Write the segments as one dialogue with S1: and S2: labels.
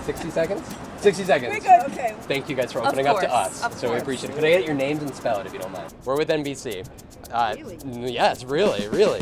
S1: 60 seconds? 60 seconds.
S2: We're good. Okay.
S1: Thank you guys for opening up to us.
S2: Of
S1: So we
S2: course.
S1: appreciate it. Could I get your names and spell it if you don't mind? We're with NBC.
S2: Really?
S1: Yes, really, really.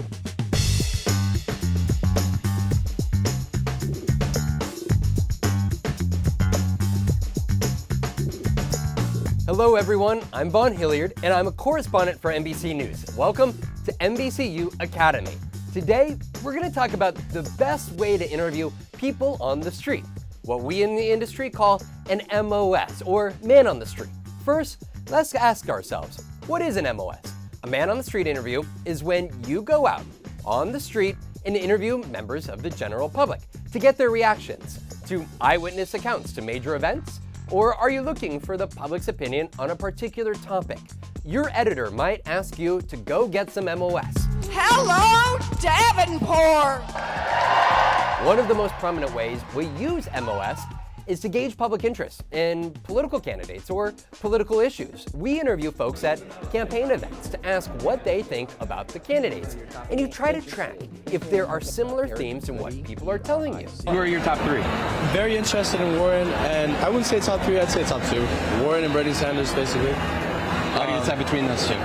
S1: Hello everyone, I'm Vaughn Hillyard, and I'm a correspondent for NBC News. Welcome to NBCU Academy. Today, we're going to talk about the best way to interview people on the street, what we in the industry call an MOS, or man on the street. First, let's ask ourselves, what is an MOS? A man on the street interview is when you go out on the street and interview members of the general public to get their reactions to eyewitness accounts to major events. Or are you looking for the public's opinion on a particular topic? Your editor might ask you to go get some MOS.
S2: Hello, Davenport!
S1: One of the most prominent ways we use MOS is to gauge public interest in political candidates or political issues. We interview folks at campaign events to ask what they think about the candidates, and you try to track if there are similar themes in what people are telling you.
S3: Who are your top three?
S4: Very interested in Warren, and I wouldn't say top three, I'd say top two. Warren and Bernie Sanders, basically.
S3: How do you decide between those two?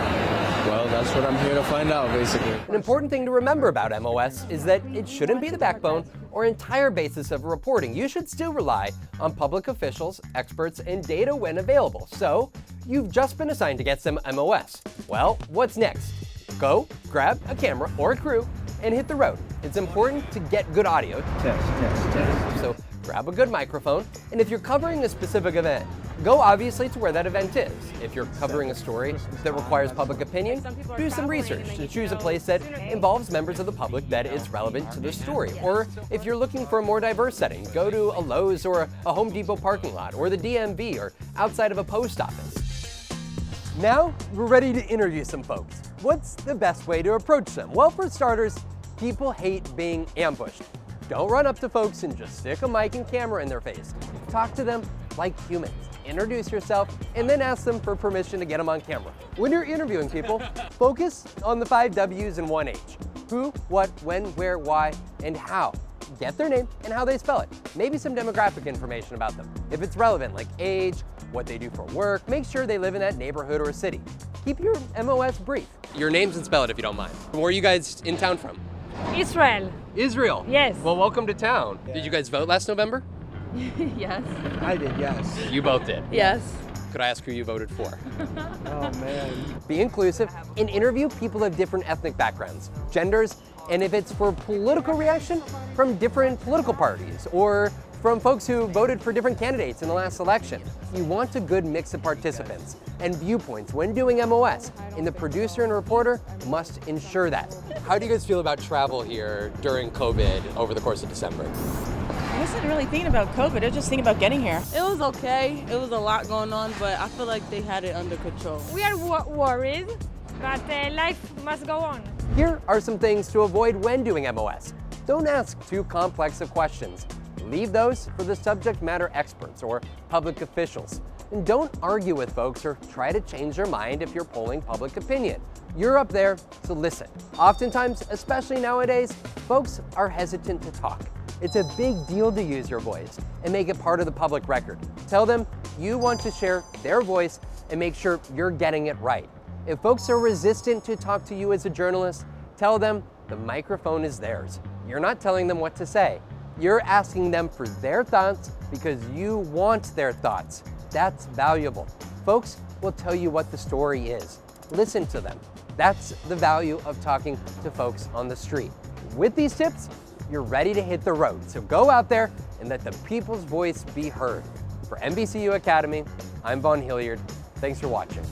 S4: Well, that's what I'm here to find out, basically.
S1: An important thing to remember about MOS is that it shouldn't be the backbone or entire basis of reporting. You should still rely on public officials, experts, and data when available. So, you've just been assigned to get some MOS. Well, what's next? Go, grab a camera or a crew, and hit the road. It's important to get good audio. Test. So, grab a good microphone, and if you're covering a specific event, go obviously to where that event is. If you're covering a story that requires public opinion, do some research to choose a place that involves members of the public that is relevant to the story. Or if you're looking for a more diverse setting, go to a Lowe's or a Home Depot parking lot, or the DMV, or outside of a post office. Now, we're ready to interview some folks. What's the best way to approach them? Well, for starters, people hate being ambushed. Don't run up to folks and just stick a mic and camera in their face. Talk to them like humans. Introduce yourself, and then ask them for permission to get them on camera. When you're interviewing people, focus on the 5 W's and 1 H. Who, what, when, where, why, and how. Get their name and how they spell it. Maybe some demographic information about them. If it's relevant, like age, what they do for work, make sure they live in that neighborhood or city. Keep your MOS brief. Your names and spell it if you don't mind. Where are you guys in town from?
S5: Israel.
S1: Israel?
S5: Yes.
S1: Well, welcome to town. Did you guys vote last November?
S5: Yes.
S4: I did, yes.
S1: You both did.
S5: Yes.
S1: Could I ask who you voted for?
S4: Oh, man.
S1: Be inclusive and interview people of different ethnic backgrounds, genders, and if it's for political reaction, from different political parties or from folks who voted for different candidates in the last election. You want a good mix of participants and viewpoints when doing MOS, and the producer and reporter must ensure that. How do you guys feel about travel here during COVID over the course of December?
S6: I wasn't really thinking about COVID. I was just thinking about getting here.
S7: It was okay. It was a lot going on, but I feel like they had it under control.
S5: We are worried, but life must go on.
S1: Here are some things to avoid when doing MOS. Don't ask too complex of questions. Leave those for the subject matter experts or public officials. And don't argue with folks or try to change their mind if you're polling public opinion. You're up there, so listen. Oftentimes, especially nowadays, folks are hesitant to talk. It's a big deal to use your voice and make it part of the public record. Tell them you want to share their voice and make sure you're getting it right. If folks are resistant to talk to you as a journalist, tell them the microphone is theirs. You're not telling them what to say. You're asking them for their thoughts because you want their thoughts. That's valuable. Folks will tell you what the story is. Listen to them. That's the value of talking to folks on the street. With these tips, you're ready to hit the road. So go out there and let the people's voice be heard. For NBCU Academy, I'm Vaughn Hillyard. Thanks for watching.